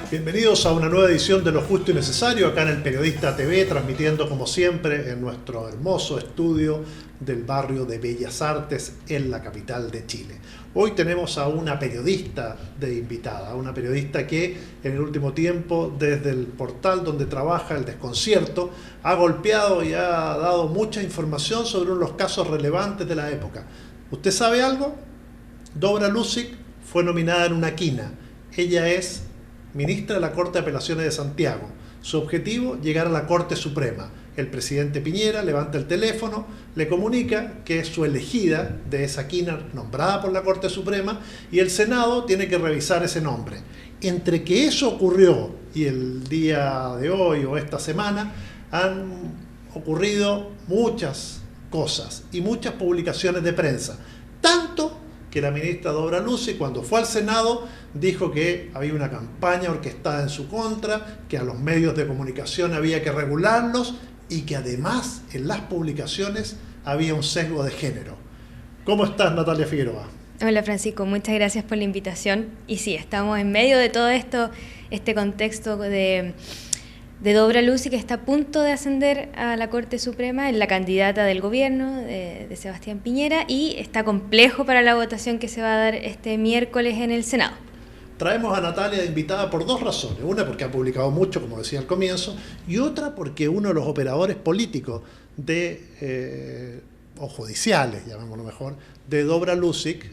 Bienvenidos a una nueva edición de Lo Justo y Necesario, acá en el Periodista TV, transmitiendo como siempre en nuestro hermoso estudio del barrio de Bellas Artes en la capital de Chile. Hoy tenemos a una periodista de invitada, una periodista que en el último tiempo, desde el portal donde trabaja, El Desconcierto, ha golpeado y ha dado mucha información sobre uno de los casos relevantes de la época. ¿Usted sabe algo? Dobra Lusic fue nominada en una quina. Ella es ministra de la Corte de Apelaciones de Santiago. Su objetivo, llegar a la Corte Suprema. El presidente Piñera levanta el teléfono, le comunica que es su elegida de esa quina nombrada por la Corte Suprema y el Senado tiene que revisar ese nombre. Entre que eso ocurrió y el día de hoy o esta semana han ocurrido muchas cosas y muchas publicaciones de prensa. Tanto que la ministra Dobra Lusic, cuando fue al Senado, dijo que había una campaña orquestada en su contra, que a los medios de comunicación había que regularlos y que además en las publicaciones había un sesgo de género. ¿Cómo estás, Natalia Figueroa? Hola, Francisco, muchas gracias por la invitación. Y sí, estamos en medio de todo esto, este contexto de Dobra Lusic, que está a punto de ascender a la Corte Suprema, es la candidata del gobierno de Sebastián Piñera, y está complejo para la votación que se va a dar este miércoles en el Senado. Traemos a Natalia de invitada por dos razones. Una, porque ha publicado mucho, como decía al comienzo, y otra, porque uno de los operadores políticos o judiciales, llamémoslo mejor, de Dobra Lusic,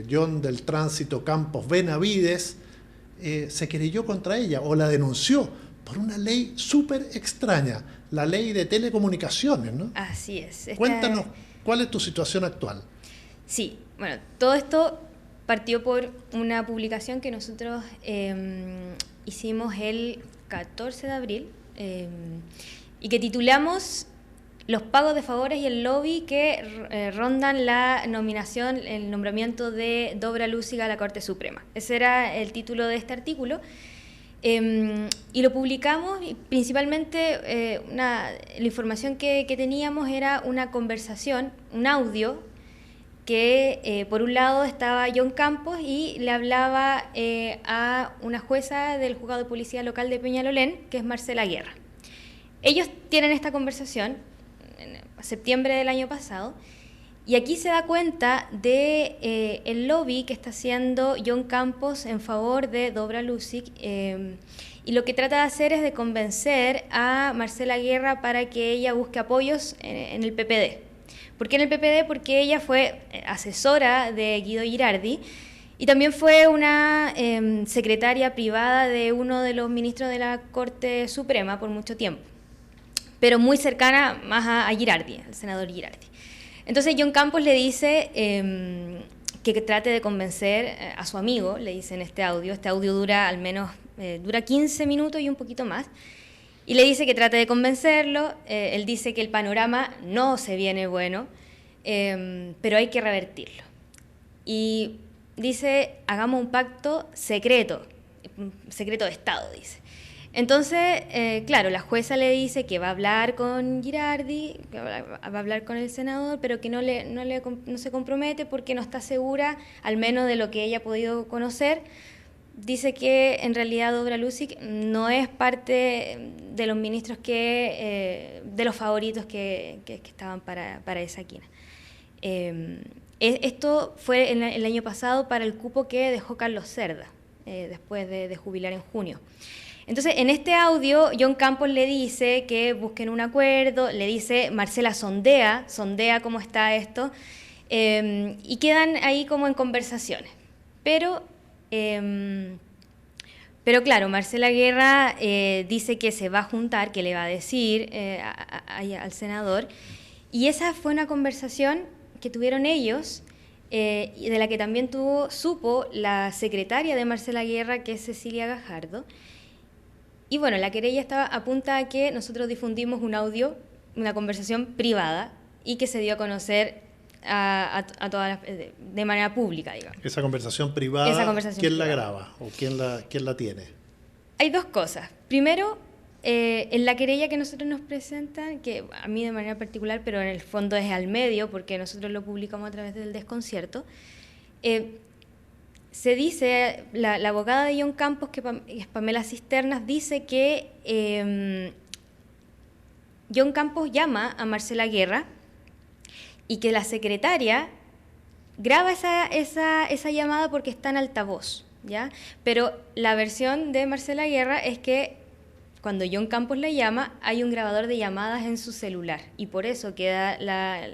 John del Tránsito Campos Benavides, se querelló contra ella o la denunció por una ley súper extraña, la ley de telecomunicaciones, ¿no? Así es. Cuéntanos, ¿cuál es tu situación actual? Sí, bueno, todo esto partió por una publicación que nosotros hicimos el 14 de abril y que titulamos Los pagos de favores y el lobby que rondan la nominación, el nombramiento de Dobra Lusic a la Corte Suprema. Ese era el título de este artículo. Y lo publicamos y principalmente la información que teníamos era una conversación, un audio que por un lado estaba John Campos y le hablaba a una jueza del juzgado de policía local de Peñalolén, que es Marcela Guerra. Ellos tienen esta conversación en septiembre del año pasado y aquí se da cuenta de el lobby que está haciendo John Campos en favor de Dobra Lusic y lo que trata de hacer es de convencer a Marcela Guerra para que ella busque apoyos en el PPD. ¿Por qué en el PPD? Porque ella fue asesora de Guido Girardi y también fue una secretaria privada de uno de los ministros de la Corte Suprema por mucho tiempo, pero muy cercana más a Girardi, al senador Girardi. Entonces John Campos le dice que trate de convencer a su amigo, le dice en este audio dura al menos dura 15 minutos y un poquito más, y le dice que trate de convencerlo. Él dice que el panorama no se viene bueno, pero hay que revertirlo. Y dice, hagamos un pacto secreto de Estado, dice. Entonces, claro, la jueza le dice que va a hablar con Girardi, que va a hablar con el senador, pero que no se compromete porque no está segura, al menos de lo que ella ha podido conocer. Dice que en realidad Dobra Lusic no es parte de los ministros de los favoritos que estaban para esa quina. Esto fue el año pasado para el cupo que dejó Carlos Cerda, después de jubilar en junio. Entonces, en este audio, John Campos le dice que busquen un acuerdo, le dice, Marcela, sondea cómo está esto, y quedan ahí como en conversaciones. Pero claro, Marcela Guerra dice que se va a juntar, que le va a decir al senador, y esa fue una conversación que tuvieron ellos, y de la que también supo la secretaria de Marcela Guerra, que es Cecilia Gajardo. Y bueno, la querella apunta a que nosotros difundimos un audio, una conversación privada, y que se dio a conocer a todas de manera pública, digamos. Esa conversación privada, ¿quién la graba o quién la tiene? Hay dos cosas. Primero, en la querella que nosotros nos presentan, que a mí de manera particular, pero en el fondo es al medio, porque nosotros lo publicamos a través del Desconcierto, se dice, la abogada de John Campos, que es Pamela Cisternas, dice que John Campos llama a Marcela Guerra y que la secretaria graba esa llamada porque está en altavoz, ¿ya? Pero la versión de Marcela Guerra es que cuando John Campos le llama, hay un grabador de llamadas en su celular y por eso queda la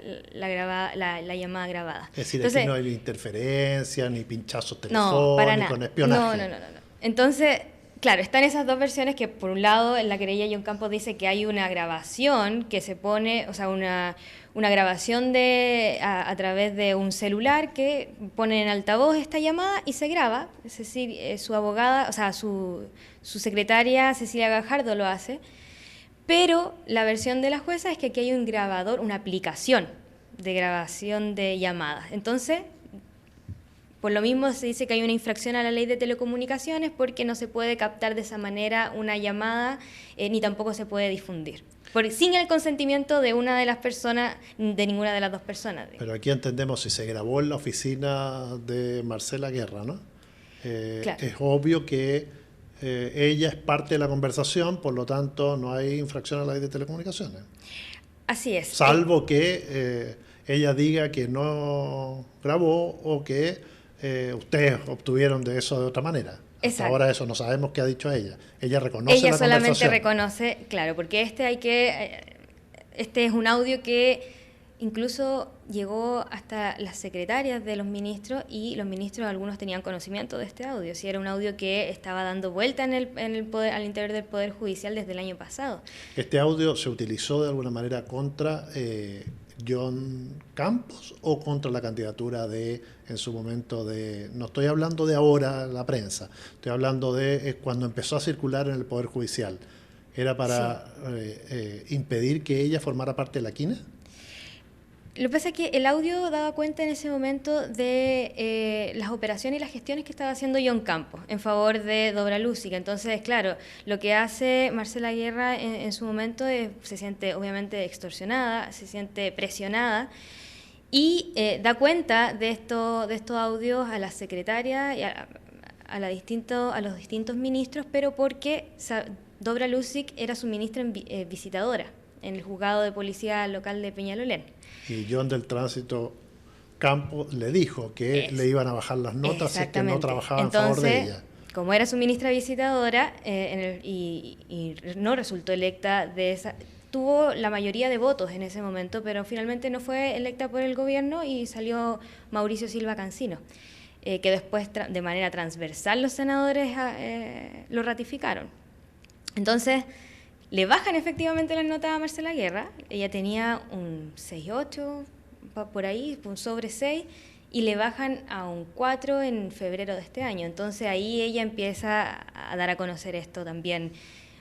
llamada grabada. Es decir, entonces, aquí no hay interferencia, ni pinchazos no, para telefónicos, nada. ni espionaje. No. Entonces, claro, están esas dos versiones que por un lado en la querella John Campos dice que hay una grabación que se pone, o sea, una grabación a través de un celular que pone en altavoz esta llamada y se graba. Es decir, su abogada, o sea, su secretaria Cecilia Gajardo lo hace. Pero la versión de la jueza es que aquí hay un grabador, una aplicación de grabación de llamadas. Entonces, por lo mismo se dice que hay una infracción a la ley de telecomunicaciones porque no se puede captar de esa manera una llamada ni tampoco se puede difundir. Sin el consentimiento de una de las personas, de ninguna de las dos personas. Pero aquí entendemos si se grabó en la oficina de Marcela Guerra, ¿no? Claro. Es obvio que ella es parte de la conversación, por lo tanto no hay infracción a la ley de telecomunicaciones. Así es. Salvo que ella diga que no grabó o que ustedes obtuvieron de eso de otra manera. Hasta ahora eso no sabemos qué ha dicho ella. Ella reconoce la conversación. Ella solamente reconoce, claro, porque este es un audio que incluso llegó hasta las secretarias de los ministros y los ministros algunos tenían conocimiento de este audio. Si era un audio que estaba dando vuelta en el poder, al interior del Poder Judicial desde el año pasado. ¿Este audio se utilizó de alguna manera contra John Campos o contra la candidatura en su momento no estoy hablando de ahora la prensa, estoy hablando de cuando empezó a circular en el Poder Judicial? ¿Era para impedir que ella formara parte de la quina? Lo que pasa es que el audio daba cuenta en ese momento de las operaciones y las gestiones que estaba haciendo John Campos en favor de Dobra Lusica. Entonces, claro, lo que hace Marcela Guerra en su momento se siente obviamente extorsionada, se siente presionada y da cuenta de estos audios a la secretaria y a los distintos ministros, pero porque Dobra Lusic era su ministra visitadora en el juzgado de policía local de Peñalolén. Y John del Tránsito Campos le dijo que le iban a bajar las notas si es que no trabajaba en favor de ella. Como era su ministra visitadora y no resultó electa de esa, tuvo la mayoría de votos en ese momento, pero finalmente no fue electa por el gobierno y salió Mauricio Silva Cancino, que después de manera transversal los senadores lo ratificaron. Entonces, le bajan efectivamente las notas a Marcela Guerra. Ella tenía un 6.8, por ahí, un sobre 6, y le bajan a un 4 en febrero de este año. Entonces ahí ella empieza a dar a conocer esto también.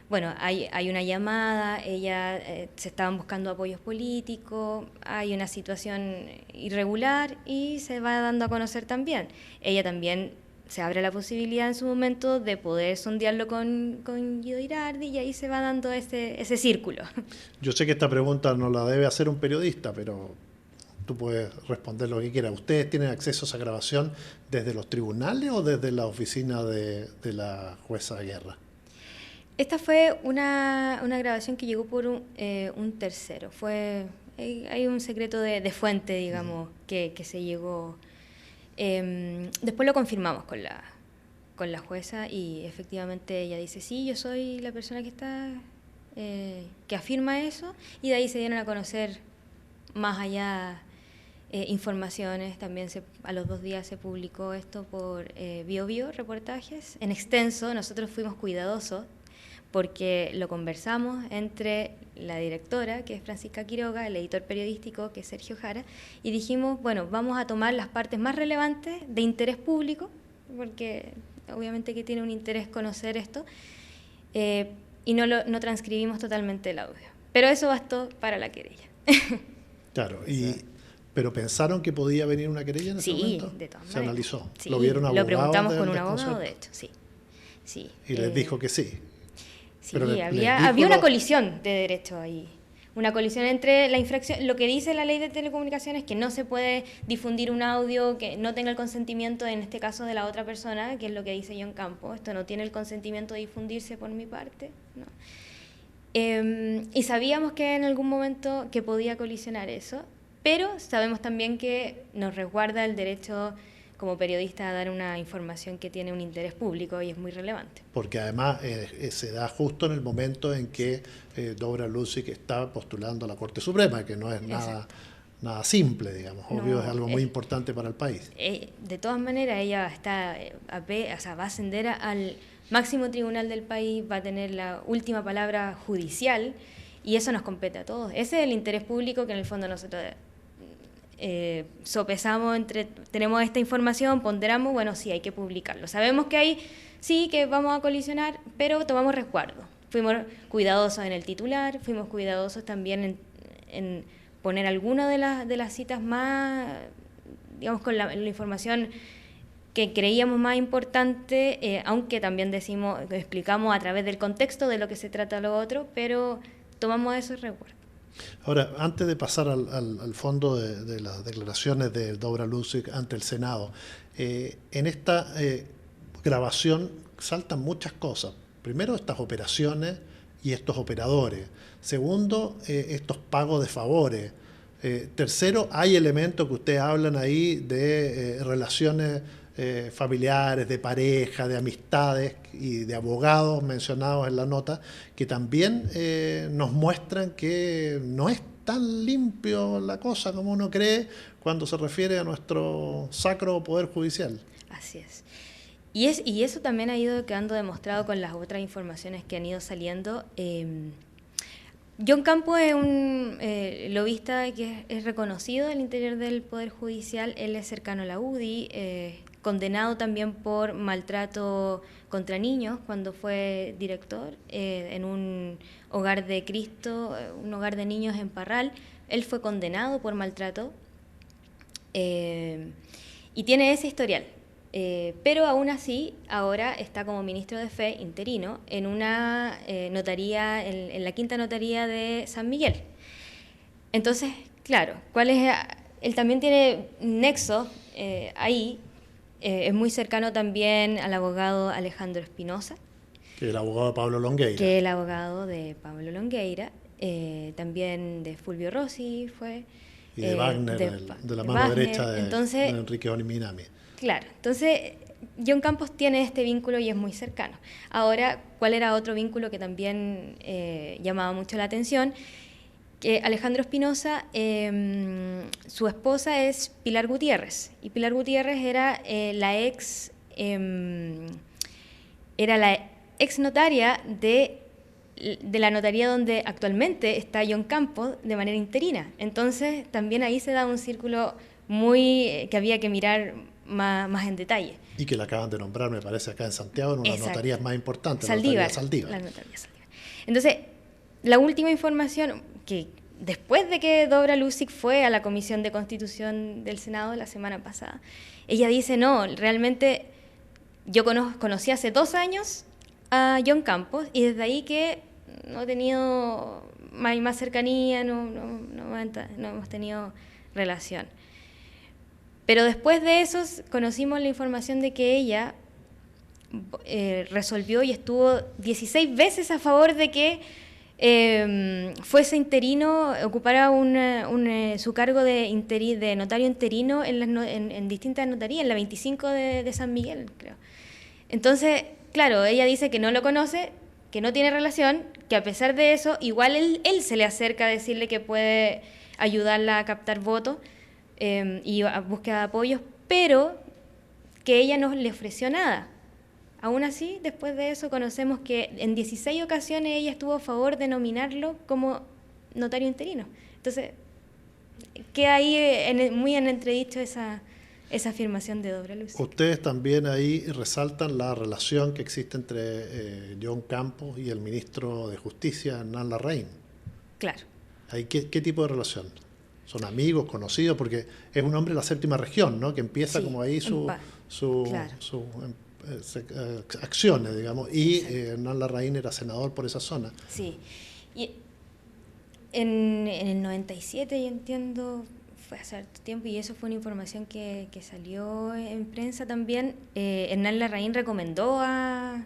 Bueno, hay una llamada, se estaban buscando apoyos políticos, hay una situación irregular y se va dando a conocer también. Ella también se abre la posibilidad en su momento de poder sondearlo con Guido Irardi y ahí se va dando ese círculo. Yo sé que esta pregunta no la debe hacer un periodista, pero tú puedes responder lo que quieras. ¿Ustedes tienen acceso a esa grabación desde los tribunales o desde la oficina de la jueza de guerra? Esta fue una grabación que llegó por un tercero. Hay un secreto de fuente, digamos, que se llegó. Después lo confirmamos con la jueza y efectivamente ella dice, sí, yo soy la persona que afirma eso, y de ahí se dieron a conocer más allá informaciones. También a los 2 días se publicó esto por BioBio, reportajes en extenso. Nosotros fuimos cuidadosos porque lo conversamos entre la directora, que es Francisca Quiroga, el editor periodístico, que es Sergio Jara, y dijimos, bueno, vamos a tomar las partes más relevantes de interés público, porque obviamente que tiene un interés conocer esto, y no transcribimos totalmente el audio. Pero eso bastó para la querella. Claro, ¿pero pensaron que podía venir una querella en ese momento? Sí, de todas maneras. ¿Se analizó? Sí, ¿Lo vieron abogado? Lo preguntamos con un abogado, de hecho, sí. Y les dijo que sí. Sí, había una colisión de derechos ahí, una colisión entre la infracción, lo que dice la ley de telecomunicaciones, que no se puede difundir un audio que no tenga el consentimiento, en este caso de la otra persona, que es lo que dice John Campos, esto no tiene el consentimiento de difundirse por mi parte, ¿no? Y sabíamos que en algún momento que podía colisionar eso, pero sabemos también que nos resguarda el derecho como periodista a dar una información que tiene un interés público y es muy relevante. Porque además se da justo en el momento en que Dobra Lusic está postulando a la Corte Suprema, que no es nada simple, digamos, obvio, No, es algo muy importante para el país. De todas maneras, ella está va a ascender al máximo tribunal del país, va a tener la última palabra judicial y eso nos compete a todos. Ese es el interés público que en el fondo nosotros sopesamos tenemos esta información, ponderamos, bueno, sí, hay que publicarlo. Sabemos que que vamos a colisionar, pero tomamos resguardo. Fuimos cuidadosos en el titular, fuimos cuidadosos también en poner alguna de las citas más, digamos, con la información que creíamos más importante, aunque también explicamos a través del contexto de lo que se trata lo otro, pero tomamos esos resguardos. Ahora, antes de pasar al fondo de las declaraciones de Dobra Lusic ante el Senado, en esta grabación saltan muchas cosas. Primero, estas operaciones y estos operadores. Segundo, estos pagos de favores. Tercero, hay elementos que ustedes hablan ahí de relaciones familiares, de pareja, de amistades y de abogados mencionados en la nota, que también nos muestran que no es tan limpio la cosa como uno cree cuando se refiere a nuestro sacro poder judicial. Así es. Y eso también ha ido quedando demostrado con las otras informaciones que han ido saliendo. John Campos es un lobista que es reconocido al interior del Poder Judicial. Él es cercano a la UDI, condenado también por maltrato contra niños cuando fue director en un hogar de Cristo, un hogar de niños en Parral. Él fue condenado por maltrato y tiene ese historial. Pero aún así, ahora está como ministro de Fe interino en una notaría, en la quinta notaría de San Miguel. Entonces, claro, él también tiene nexo ahí. Es muy cercano también al abogado Alejandro Espinosa. Que es el abogado de Pablo Longueira. Que es el abogado de Pablo Longueira. También de Fulvio Rossi fue. Y de Wagner, de la mano derecha de Enrique Oniminami. Claro, entonces John Campos tiene este vínculo y es muy cercano. Ahora, ¿cuál era otro vínculo que también llamaba mucho la atención? Que Alejandro Espinosa, su esposa es Pilar Gutiérrez, y Pilar Gutiérrez era la ex notaria de la notaría donde actualmente está John Campos de manera interina. Entonces, también ahí se da un círculo que había que mirar más en detalle. Y que la acaban de nombrar, me parece, acá en Santiago, en una Exacto. notaría más importante, Saldívar, la notaría Saldívar. La notaría Saldívar. Entonces, la última información, que después de que Dobra Lusic fue a la Comisión de Constitución del Senado la semana pasada, ella dice, no, realmente yo conocí hace 2 años a John Campos y desde ahí que no he tenido más cercanía, no hemos tenido relación. Pero después de eso conocimos la información de que ella resolvió y estuvo 16 veces a favor de que fuese interino, ocupara su cargo de notario interino en distintas notarías, en la 25 de San Miguel, creo. Entonces, claro, ella dice que no lo conoce, que no tiene relación, que a pesar de eso, igual él se le acerca a decirle que puede ayudarla a captar votos y a búsqueda de apoyos, pero que ella no le ofreció nada. Aún así, después de eso, conocemos que en 16 ocasiones ella estuvo a favor de nominarlo como notario interino. Entonces, queda ahí muy en entredicho esa afirmación de Dobra Lusic. Ustedes también ahí resaltan la relación que existe entre John Campos y el ministro de Justicia, Hernán Larraín. Claro. ¿Qué tipo de relación? ¿Son amigos, conocidos? Porque es un hombre de la séptima región, ¿no? Que empieza como ahí sus acciones, digamos, y Hernán Larraín era senador por esa zona. Sí. Y En el 97, yo entiendo, fue hace harto tiempo, y eso fue una información que salió en prensa también. Hernán Larraín recomendó a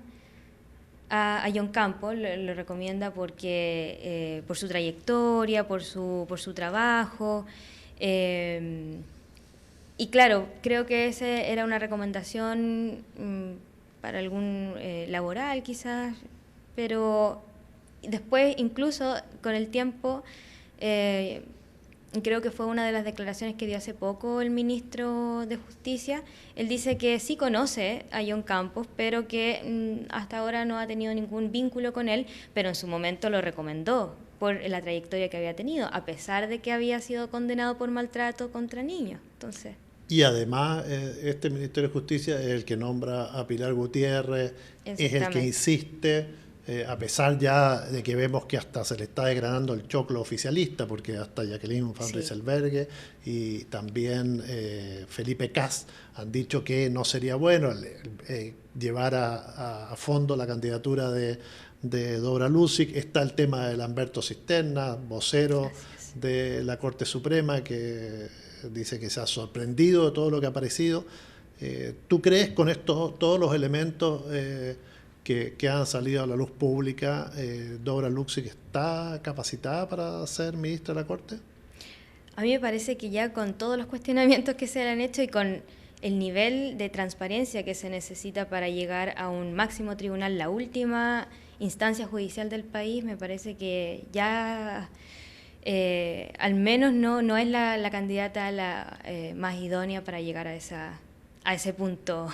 John Campos, lo recomienda porque por su trayectoria, por su trabajo. Y claro, creo que esa era una recomendación para algún laboral quizás, pero después incluso con el tiempo, creo que fue una de las declaraciones que dio hace poco el ministro de Justicia. Él dice que sí conoce a John Campos, pero que hasta ahora no ha tenido ningún vínculo con él, pero en su momento lo recomendó por la trayectoria que había tenido, a pesar de que había sido condenado por maltrato contra niños. Entonces... Y además, este Ministerio de Justicia es el que nombra a Pilar Gutiérrez, es el que insiste, a pesar ya de que vemos que hasta se le está degradando el choclo oficialista, porque hasta Jacqueline Van Rieselberghe y también Felipe Cas han dicho que no sería bueno llevar a fondo la candidatura de Dobra Lusic. Está el tema de Lamberto Cisterna, vocero de la Corte Suprema, que dice que se ha sorprendido de todo lo que ha aparecido. ¿Tú crees con todos los elementos que han salido a la luz pública, Dobra Lusic está capacitada para ser ministra de la Corte? A mí me parece que ya con todos los cuestionamientos que se le han hecho y con el nivel de transparencia que se necesita para llegar a un máximo tribunal, la última instancia judicial del país, me parece que ya... al menos no es la candidata más idónea para llegar a ese punto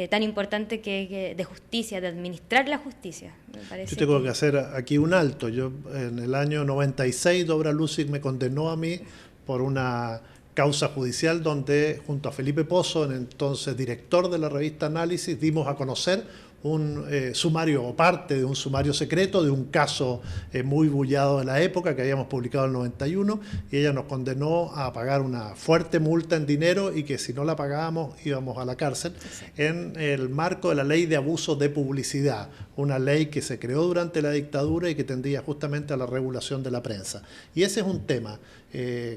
tan importante que de justicia, de administrar la justicia. Me parece. Yo tengo que hacer aquí un alto. Yo en el año 96 Dobra Lusic me condenó a mí por una causa judicial donde junto a Felipe Pozo, el entonces director de la revista Análisis, dimos a conocer un sumario o parte de un sumario secreto de un caso muy bullado de la época que habíamos publicado en el 91, y ella nos condenó a pagar una fuerte multa en dinero y que si no la pagábamos íbamos a la cárcel, en el marco de la ley de abuso de publicidad, una ley que se creó durante la dictadura y que tendía justamente a la regulación de la prensa. Y ese es un tema.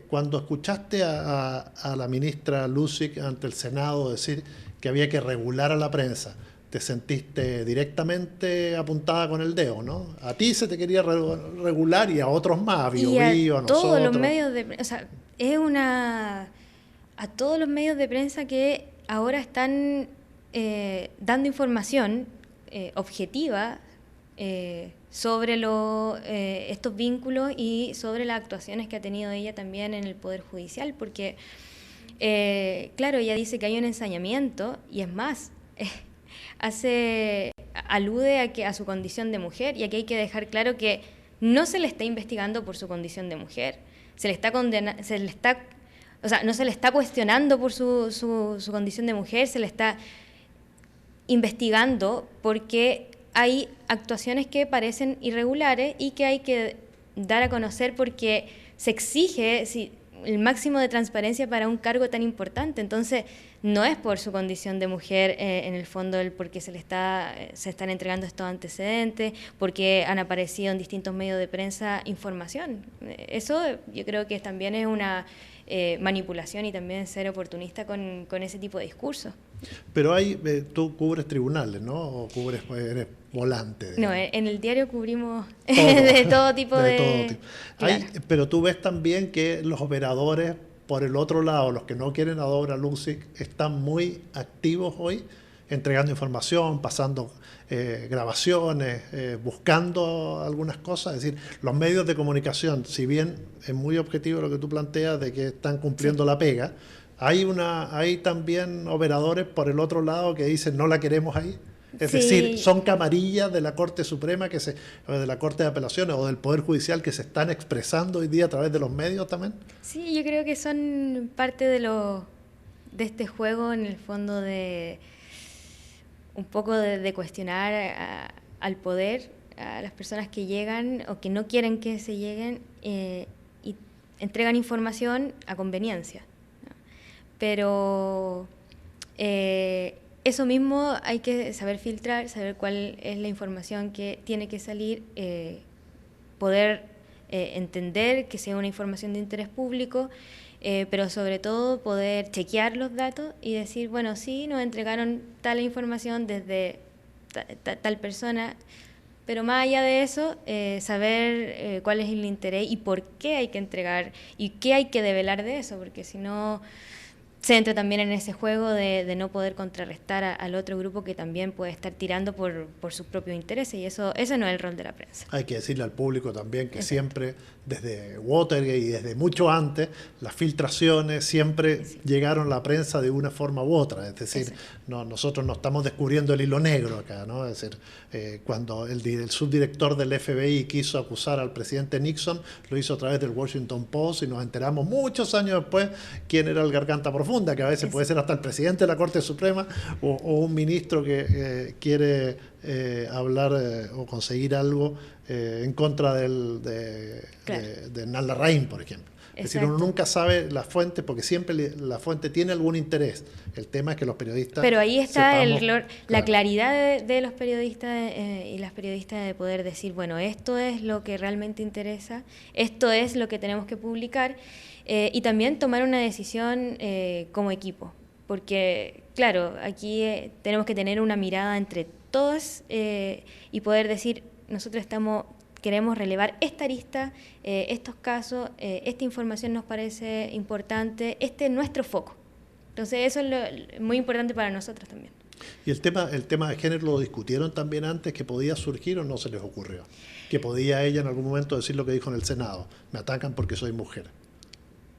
Cuando escuchaste a la ministra Lusic ante el Senado decir que había que regular a la prensa, te sentiste directamente apuntada con el dedo, ¿no? A ti se te quería regular y a otros más, a Biobío, a nosotros. Todos los medios de, o sea, a todos los medios de prensa que ahora están dando información objetiva sobre estos vínculos y sobre las actuaciones que ha tenido ella también en el Poder Judicial, porque, claro, ella dice que hay un ensañamiento, y es más, alude a su condición de mujer, y aquí hay que dejar claro que no se le está investigando por su condición de mujer, no se le está cuestionando por su condición de mujer, se le está investigando porque hay actuaciones que parecen irregulares y que hay que dar a conocer porque se exige el máximo de transparencia para un cargo tan importante. Entonces, no es por su condición de mujer, en el fondo, porque se están entregando estos antecedentes, porque han aparecido en distintos medios de prensa información. Eso yo creo que también es una manipulación y también ser oportunista con ese tipo de discursos. Pero tú cubres tribunales, ¿no? ¿O eres volante? No, en el diario cubrimos de todo tipo de... Todo tipo. Claro. Pero tú ves también que los operadores, por el otro lado, los que no quieren a Dobra Lusic, están muy activos hoy, entregando información, pasando grabaciones, buscando algunas cosas. Es decir, los medios de comunicación, si bien es muy objetivo lo que tú planteas de que están cumpliendo la pega, hay también operadores por el otro lado que dicen no la queremos ahí. Es decir, son camarillas de la Corte Suprema, o de la Corte de Apelaciones o del Poder Judicial que se están expresando hoy día a través de los medios también. Sí, yo creo que son parte de este juego, en el fondo, de un poco de cuestionar al poder, a las personas que llegan o que no quieren que se lleguen y entregan información a conveniencia, ¿no? Pero eso mismo hay que saber filtrar, saber cuál es la información que tiene que salir, poder entender que sea una información de interés público, pero sobre todo poder chequear los datos y decir, bueno, sí, nos entregaron tal información desde tal persona, pero más allá de eso, saber cuál es el interés y por qué hay que entregar y qué hay que develar de eso, porque si no se entra también en ese juego de no poder contrarrestar al otro grupo que también puede estar tirando por sus propios intereses, y eso no es el rol de la prensa. Hay que decirle al público también que siempre, desde Watergate y desde mucho antes, las filtraciones siempre llegaron a la prensa de una forma u otra, es decir, nosotros no estamos descubriendo el hilo negro acá, ¿no? Es decir, cuando el subdirector del FBI quiso acusar al presidente Nixon, lo hizo a través del Washington Post y nos enteramos muchos años después quién era el garganta profunda, que a veces puede ser hasta el presidente de la Corte Suprema o un ministro que quiere hablar o conseguir algo en contra de Hernán Larraín, por ejemplo. Es decir, uno nunca sabe la fuente porque siempre la fuente tiene algún interés. El tema es que los periodistas... Pero ahí está la claridad de los periodistas y las periodistas de poder decir, bueno, esto es lo que realmente interesa, esto es lo que tenemos que publicar, y también tomar una decisión como equipo. Porque, claro, aquí tenemos que tener una mirada entre todos y poder decir, nosotros queremos relevar esta arista, estos casos, esta información nos parece importante, este es nuestro foco. Entonces eso es muy importante para nosotros también. ¿Y el tema de género lo discutieron también antes, que podía surgir o no se les ocurrió? Que podía ella en algún momento decir lo que dijo en el Senado, me atacan porque soy mujer.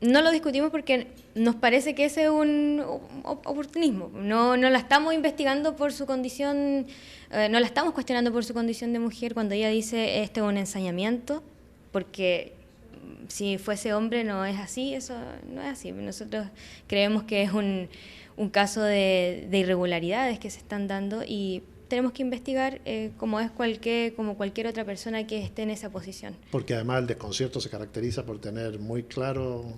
No lo discutimos porque nos parece que ese es un oportunismo. No la estamos investigando por su condición, no la estamos cuestionando por su condición de mujer cuando ella dice este es un ensañamiento, porque si fuese hombre no es así, eso no es así. Nosotros creemos que es un caso de irregularidades que se están dando y tenemos que investigar como cualquier otra persona que esté en esa posición. Porque además el desconcierto se caracteriza por tener muy claro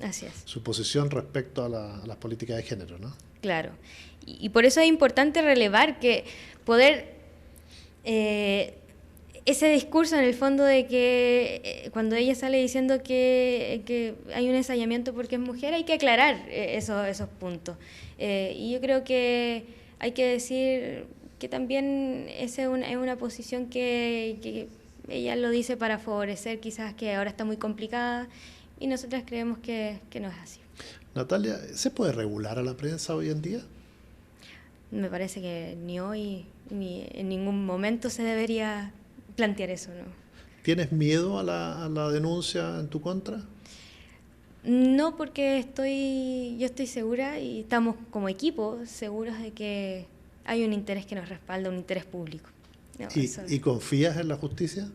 su posición respecto a las políticas de género, ¿no? Claro. Y por eso es importante relevar que poder... ese discurso en el fondo de que cuando ella sale diciendo que hay un ensañamiento porque es mujer, hay que aclarar esos puntos. Y yo creo que hay que decir que también esa es una posición que ella lo dice para favorecer quizás que ahora está muy complicada y nosotras creemos que no es así. Natalia, ¿se puede regular a la prensa hoy en día? Me parece que ni hoy ni en ningún momento se debería plantear eso, ¿no? ¿Tienes miedo a la denuncia en tu contra? No, porque yo estoy segura y estamos como equipo seguros de que hay un interés que nos respalda, un interés público. No, ¿Y confías en la justicia?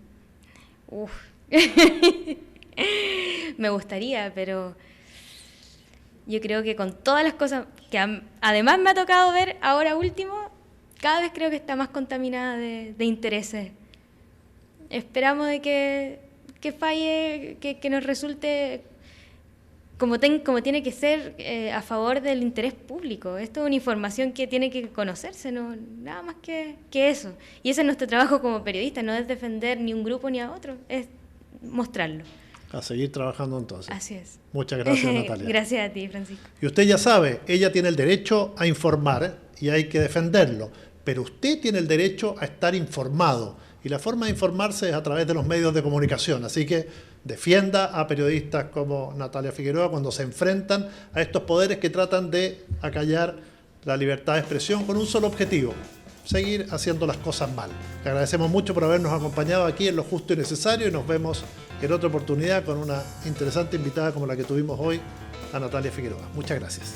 Me gustaría, pero yo creo que con todas las cosas que además me ha tocado ver ahora último, cada vez creo que está más contaminada de intereses. Esperamos de que falle, que nos resulte como tiene que ser a favor del interés público. Esto es una información que tiene que conocerse, no nada más que eso. Y ese es nuestro trabajo como periodistas, no es defender ni un grupo ni a otro, es mostrarlo. A seguir trabajando entonces. Así es. Muchas gracias, Natalia. Gracias a ti, Francisco. Y usted ya sabe, ella tiene el derecho a informar y hay que defenderlo, pero usted tiene el derecho a estar informado. Y la forma de informarse es a través de los medios de comunicación. Así que defienda a periodistas como Natalia Figueroa cuando se enfrentan a estos poderes que tratan de acallar la libertad de expresión con un solo objetivo: seguir haciendo las cosas mal. Le agradecemos mucho por habernos acompañado aquí en Lo Justo y Necesario y nos vemos en otra oportunidad con una interesante invitada como la que tuvimos hoy, a Natalia Figueroa. Muchas gracias.